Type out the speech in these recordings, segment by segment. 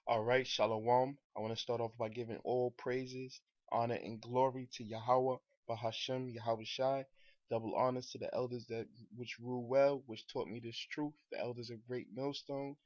Alright, Shalom. I want to start off by giving all praises, honor, and glory to Yahawah Bahasham Yahawashi. Double honors to the elders that which rule well, which taught me this truth, the elders of great millstone,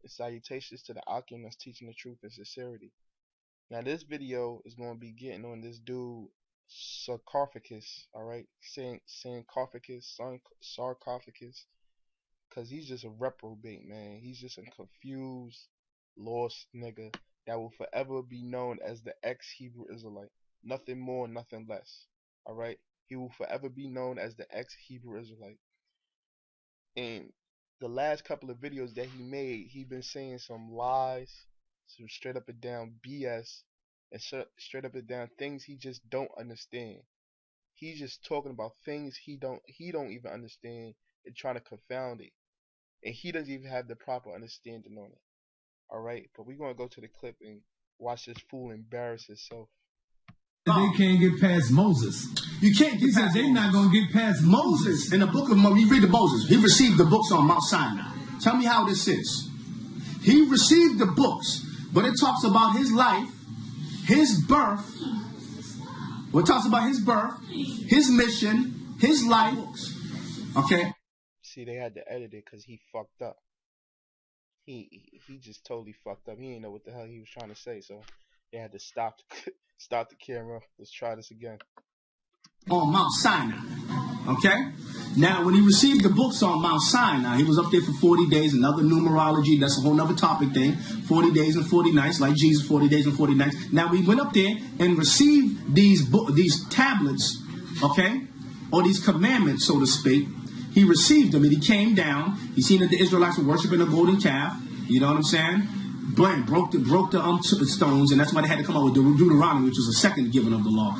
and salutations to the Akim that's teaching the truth and sincerity. Now this video is going to be getting on this dude sarcophagus, alright? Saying sarcophagus, because he's just a reprobate, man. He's just a confused, lost nigga that will forever be known as the ex-Hebrew Israelite. Nothing more, nothing less. Alright? He will forever be known as the ex-Hebrew Israelite. And the last couple of videos that he made, he been saying some lies, some straight up and down BS, and straight up and down things he just don't understand. He's just talking about things he don't even understand and trying to confound it. And he doesn't even have the proper understanding on it. Alright, but we're gonna go to the clip and watch this fool embarrass himself. They can't get past Moses. You can't get He said past they're Moses. not going to get past Moses. In the book of Moses, you read the Moses. He received the books on Mount Sinai. Tell me how this is. He received the books, but it talks about his life, his birth. Well, it talks about his birth, his mission, his life. Okay. See, they had to edit it because he fucked up. He just totally fucked up. He didn't know what the hell he was trying to say, so they had to stop the camera. Let's try this again. On Mount Sinai. Okay? Now, when he received the books on Mount Sinai, he was up there for 40 days, another numerology, that's a whole other topic thing. 40 days and 40 nights, like Jesus, 40 days and 40 nights. Now, we went up there and received these tablets, okay? Or these commandments, so to speak. He received them and he came down. He seen that the Israelites were worshiping a golden calf. You know what I'm saying? Broke the stones, and that's why they had to come out with Deuteronomy, which was a second giving of the law.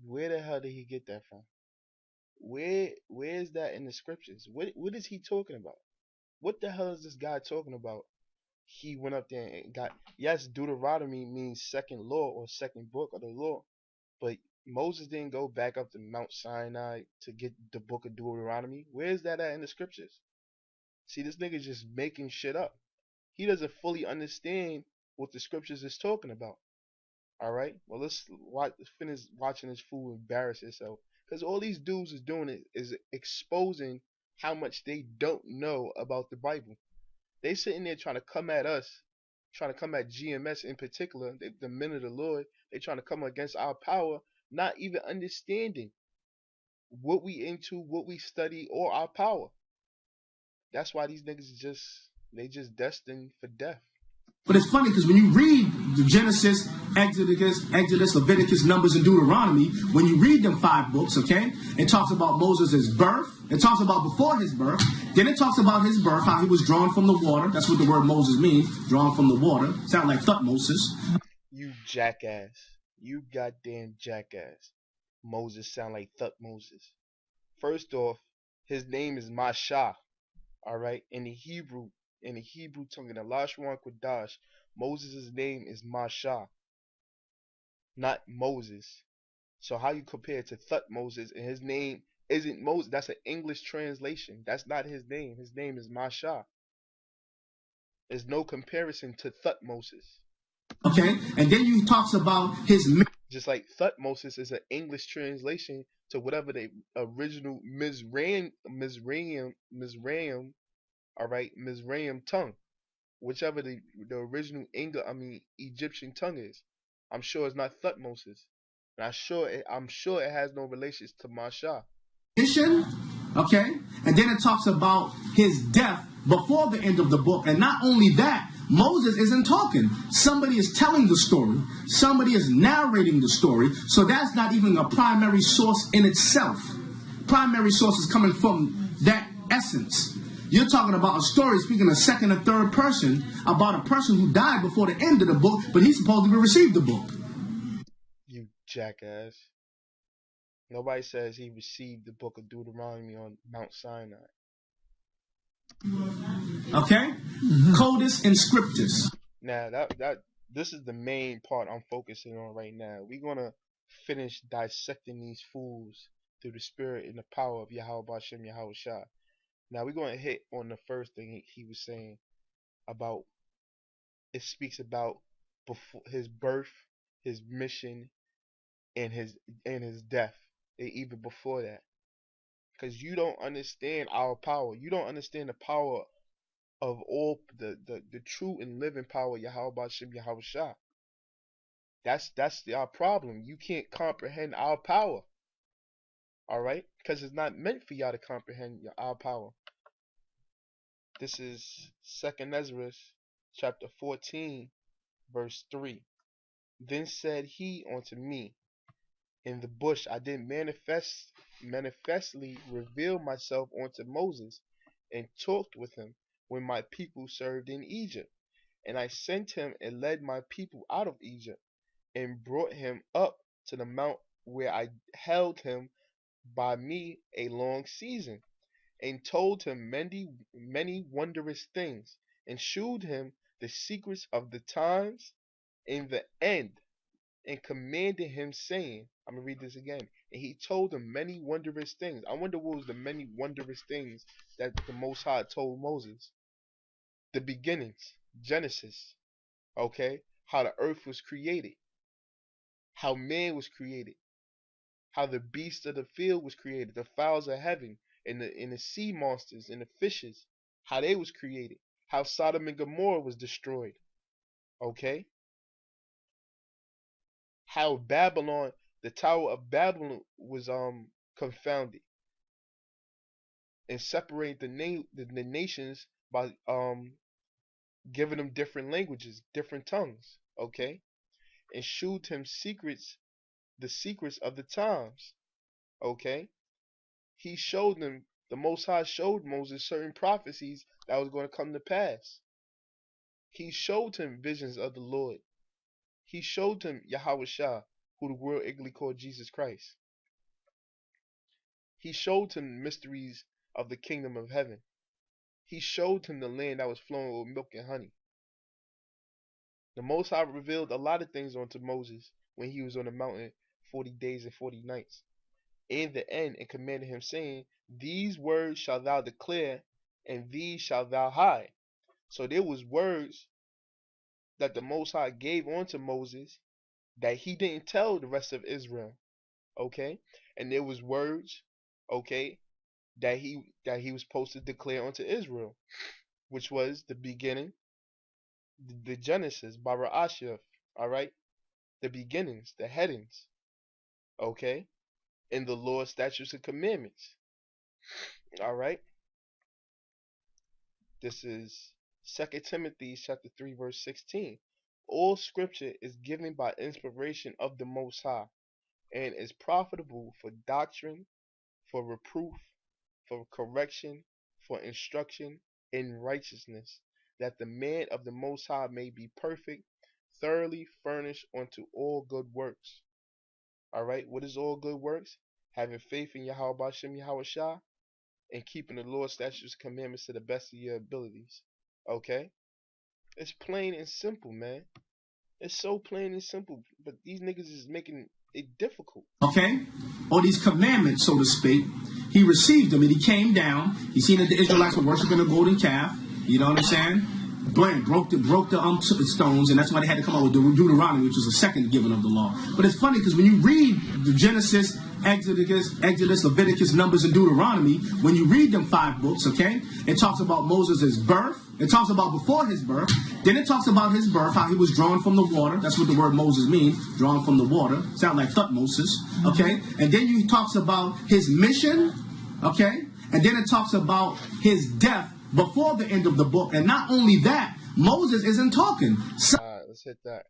Where the hell did he get that from? Where is that in the scriptures? What is he talking about? What the hell is this guy talking about? He went up there and got, yes, Deuteronomy means second law or second book of the law, but Moses didn't go back up to Mount Sinai to get the book of Deuteronomy. Where is that at in the scriptures? See, this nigga's just making shit up. He doesn't fully understand what the scriptures is talking about. Alright? Well, let's finish watching this fool embarrass himself. Because all these dudes is doing is exposing how much they don't know about the Bible. They sitting there trying to come at us, trying to come at GMS in particular, the men of the Lord. They trying to come against our power, not even understanding what we into, what we study, or our power. That's why these niggas they just destined for death. But it's funny because when you read the Genesis, Exodus, Leviticus, Numbers, and Deuteronomy, when you read them 5 books, okay, it talks about Moses' birth. It talks about before his birth. Then it talks about his birth, how he was drawn from the water. That's what the word Moses means, drawn from the water. Sound like Thutmoses. You jackass. You goddamn jackass. Moses sound like Thutmoses. First off, his name is Masha. Alright? In the Hebrew tongue, in the Lashon Kodash, Moses' name is Masha, not Moses. So how you compare it to Thutmoses and his name isn't Moses? That's an English translation. That's not his name. His name is Masha. There's no comparison to Thutmoses. Okay, and then you talks about his... Just like Thutmoses is an English translation to whatever the original Mizraim, alright, Mizraim tongue. Whichever the original Egyptian tongue is. I'm sure it's not Thutmoses. And I'm sure it has no relations to Masha. Okay, and then it talks about his death before the end of the book. And not only that, Moses isn't talking. Somebody is telling the story. Somebody is narrating the story. So that's not even a primary source in itself. Primary source is coming from that essence. You're talking about a story speaking a second or third person about a person who died before the end of the book, but he's supposed to receive the book. You jackass. Nobody says he received the book of Deuteronomy on Mount Sinai. Okay? Codus and scriptus. Now this is the main part I'm focusing on right now. We're gonna finish dissecting these fools through the spirit and the power of Yahawah Bahasham Yahawashi. Now we're going to hit on the first thing he was saying about it speaks about before his birth, his mission, and his death, and even before that. Because you don't understand our power. You don't understand the power of all the true and living power, Yahawah Bahasham Yahawashi. That's our problem. You can't comprehend our power. All right, because it's not meant for y'all to comprehend our power. This is 2nd Ezra, chapter 14, verse 3. Then said he unto me, in the bush I did manifestly reveal myself unto Moses, and talked with him when my people served in Egypt. And I sent him and led my people out of Egypt, and brought him up to the mount where I held him by me a long season, and told him many wondrous things, and shewed him the secrets of the times and the end, and commanded him, saying, I'm going to read this again. And he told him many wondrous things. I wonder what was the many wondrous things that the Most High told Moses. The beginnings, Genesis, okay? How the earth was created, how man was created, how the beasts of the field was created, the fowls of heaven, and the sea monsters, and the fishes, how they was created, how Sodom and Gomorrah was destroyed, okay? How Babylon, the Tower of Babylon, was confounded, and separate the nations by giving them different languages, different tongues, okay? And shewed him the secrets of the times, okay? He showed them, the Most High showed Moses certain prophecies that was going to come to pass. He showed him visions of the Lord. He showed him Yahawashi, who the world ignorantly called Jesus Christ. He showed him mysteries of the kingdom of heaven. He showed him the land that was flowing with milk and honey. The Most High revealed a lot of things unto Moses when he was on the mountain 40 days and 40 nights. In the end, and commanded him, saying, these words shalt thou declare, and these shalt thou hide. So there was words that the Most High gave unto Moses that he didn't tell the rest of Israel. Okay? And there was words, okay, that he was supposed to declare unto Israel, which was the beginning, the Genesis, Barashif, all right, the beginnings, the headings, okay, and the Lord's statutes and commandments, all right. This is 2 Timothy chapter 3, verse 16. All scripture is given by inspiration of the Most High, and is profitable for doctrine, for reproof, for correction, for instruction in righteousness, that the man of the Most High may be perfect, thoroughly furnished unto all good works. Alright, what is all good works? Having faith in Yahawah Bahasham Yahawashi, and keeping the Lord's statutes and commandments to the best of your abilities. Okay? It's plain and simple, man. It's so plain and simple, but these niggas is making it difficult. Okay? Or these commandments, so to speak. He received them and he came down. He seen that the Israelites were worshiping a golden calf. You know what I'm saying? Broke the stones, and that's why they had to come out with Deuteronomy, which was the second giving of the law. But it's funny because when you read the Genesis, Exodus, Leviticus, Numbers, and Deuteronomy, when you read them 5 books, okay, it talks about Moses' birth. It talks about before his birth. Then it talks about his birth, how he was drawn from the water. That's what the word Moses means, drawn from the water. Sound like Thutmoses, okay? And then he talks about his mission, okay? And then it talks about his death before the end of the book. And not only that, Moses isn't talking. Let's hit that.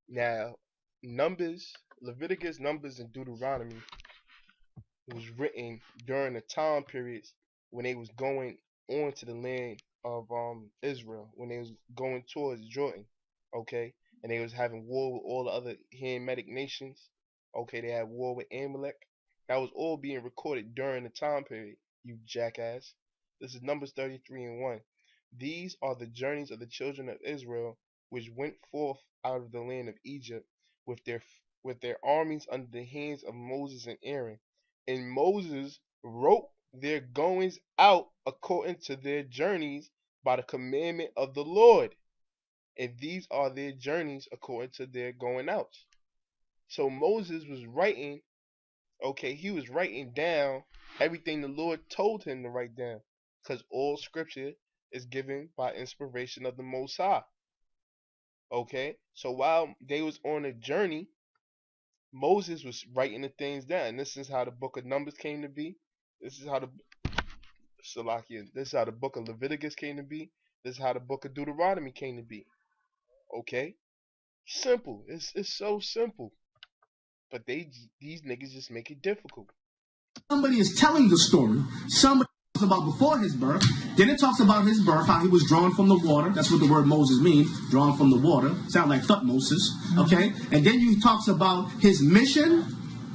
Now, Numbers, Leviticus, Numbers, and Deuteronomy was written during the time periods when they was going on to the land of Israel, when they was going towards Jordan, okay? And they was having war with all the other Hamitic nations, okay? They had war with Amalek. That was all being recorded during the time period, you jackass. This is Numbers 33 and 1. These are the journeys of the children of Israel, which went forth out of the land of Egypt with their armies under the hands of Moses and Aaron. And Moses wrote their goings out according to their journeys by the commandment of the Lord. and these are their journeys according to their going outs. So Moses was writing, okay, he was writing down everything the Lord told him to write down, because all scripture is given by inspiration of the Most High. Okay, so while they was on a journey, Moses was writing the things down. This is how the book of Numbers came to be. This is how the This is how the book of Leviticus came to be. This is how the book of Deuteronomy came to be. Okay, simple. It's so simple. But these niggas just make it difficult. Somebody is telling the story. Somebody talks about before his birth. Then it talks about his birth, how he was drawn from the water. That's what the word Moses means, drawn from the water. Sound like Thutmoses, okay? And then he talks about his mission,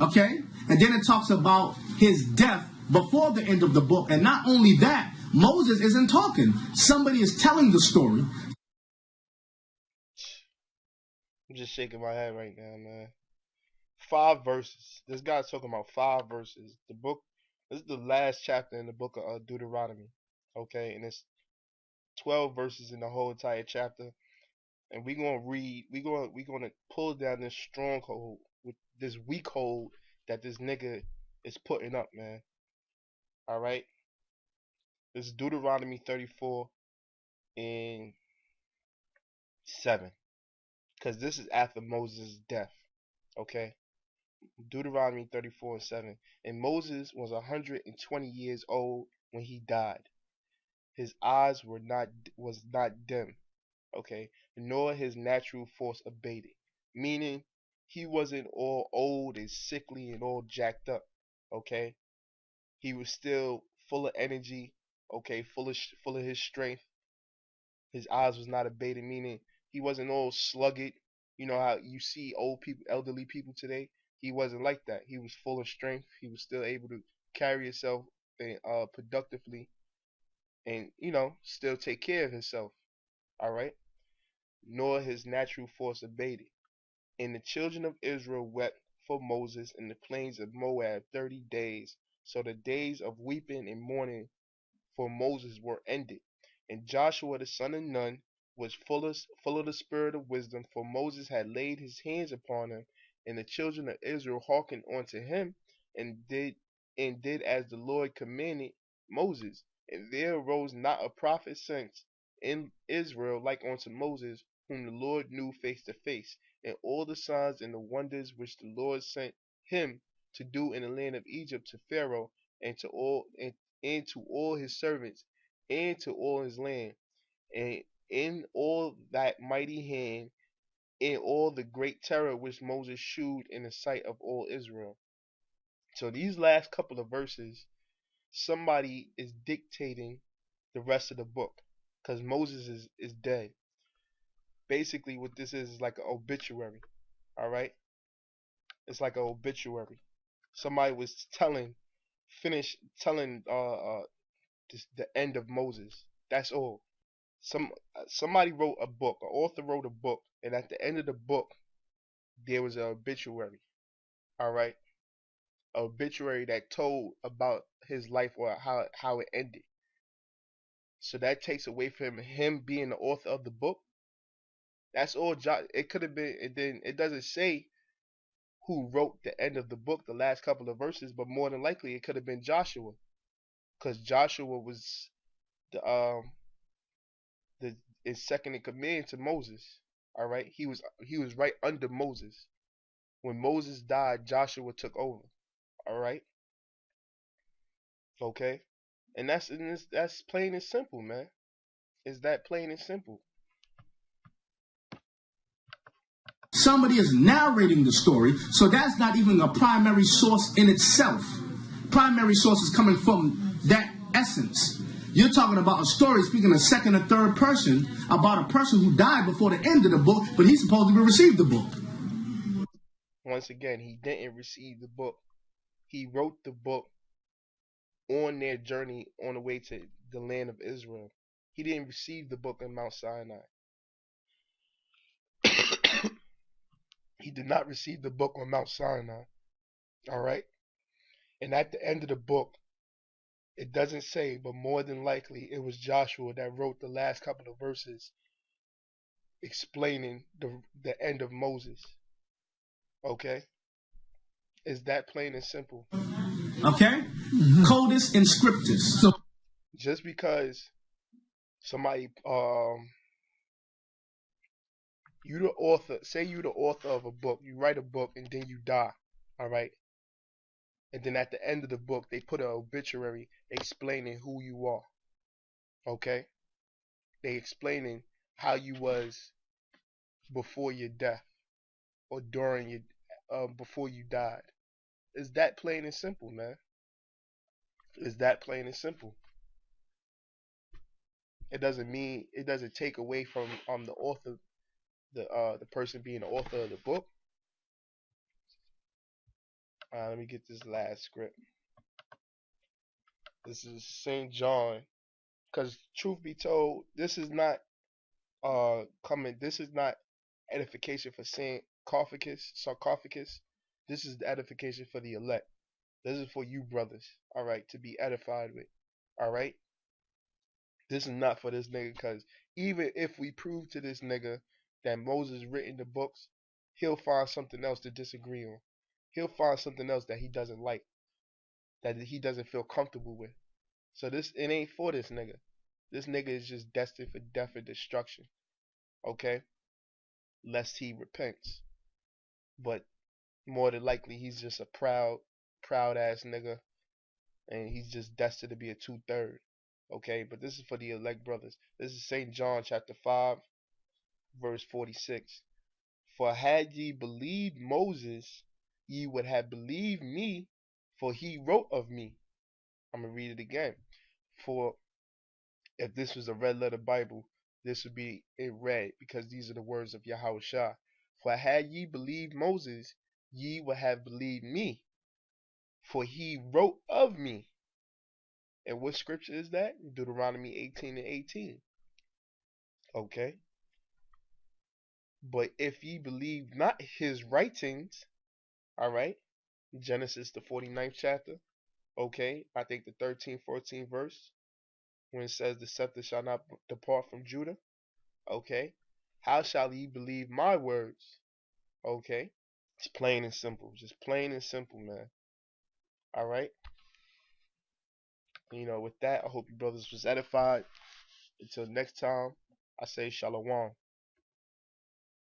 okay? And then it talks about his death before the end of the book. And not only that, Moses isn't talking. Somebody is telling the story. I'm just shaking my head right now, man. 5 verses. This guy's talking about 5 verses. This is the last chapter in the book of Deuteronomy. Okay, and it's 12 verses in the whole entire chapter. And we're gonna pull down this stronghold with this weak hold that this nigga is putting up, man. Alright? This is Deuteronomy 34 and 7. Because this is after Moses' death. Okay? Deuteronomy 34 and 7. And Moses was 120 years old when he died. His eyes was not dim, okay, nor his natural force abated. Meaning he wasn't all old and sickly and all jacked up, okay? He was still full of energy, okay, full of his strength. His eyes was not abated, meaning he wasn't all slugged. You know how you see old people, elderly people today? He wasn't like that. He was full of strength. He was still able to carry himself productively and, still take care of himself. All right? Nor his natural force abated. And the children of Israel wept for Moses in the plains of Moab 30 days. So the days of weeping and mourning for Moses were ended. And Joshua the son of Nun was full of the spirit of wisdom, for Moses had laid his hands upon him, and the children of Israel hearkened unto him, and did as the Lord commanded Moses. And there arose not a prophet since in Israel like unto Moses, whom the Lord knew face to face, and all the signs and the wonders which the Lord sent him to do in the land of Egypt to Pharaoh and to all his servants and to all his land, and in all that mighty hand, in all the great terror which Moses shewed in the sight of all Israel. So these last couple of verses, somebody is dictating the rest of the book because Moses is dead. Basically, what this is like an obituary. All right, it's like an obituary. Somebody was finish telling the end of Moses. That's all. Somebody wrote a book. An author wrote a book, and at the end of the book, there was an obituary. All right, an obituary that told about his life or how it ended. So that takes away from him being the author of the book. That's all. It could have been. It doesn't say who wrote the end of the book, the last couple of verses, but more than likely it could have been Joshua, because Joshua was the is second in command to Moses. All right, he was right under Moses. When Moses died, Joshua took over. All right, okay, and that's plain and simple, man. Is that plain and simple? Somebody is narrating the story, so that's not even a primary source in itself. Primary source is coming from that essence. You're talking about a story speaking a second or third person about a person who died before the end of the book, but he's supposed to receive the book. Once again, he didn't receive the book. He wrote the book on their journey on the way to the land of Israel. He didn't receive the book on Mount Sinai. He did not receive the book on Mount Sinai. All right? And at the end of the book, it doesn't say, but more than likely it was Joshua that wrote the last couple of verses explaining the end of Moses. Okay? Is that plain and simple? Okay? Codus and scriptus. So Just because somebody you the author, say you the author of a book, you write a book and then you die, all right? And then at the end of the book, they put an obituary explaining who you are, okay? They explaining how you was before your death or during your, before you died. Is that plain and simple, man? Is that plain and simple? It doesn't take away from the author, the person being the author of the book. Let me get this last script. This is St. John, because truth be told, this is not This is not edification for Saint sarcophagus. This is the edification for the elect. This is for you brothers, all right, to be edified with, all right. This is not for this nigga, because even if we prove to this nigga that Moses written the books, he'll find something else to disagree on. He'll find something else that he doesn't like, that he doesn't feel comfortable with. So it ain't for this nigga. This nigga is just destined for death and destruction. Okay? Lest he repents. But more than likely he's just a proud ass nigga, and he's just destined to be a 2/3. Okay, but this is for the elect brothers. This is St. John chapter 5, verse 46. For had ye believed Moses, ye would have believed me, for he wrote of me. I'm going to read it again. For if this was a red letter Bible, this would be in red, because these are the words of Yahawah. For had ye believed Moses, ye would have believed me, for he wrote of me. And what scripture is that? Deuteronomy 18:18. Okay. But if ye believe not his writings, all right, Genesis the 49th chapter, okay, I think the 13th, 14th verse, when it says the scepter shall not depart from Judah, okay, how shall ye believe my words? Okay, it's plain and simple, just plain and simple, man. All right. With that, I hope you brothers was edified. Until next time, I say shalom.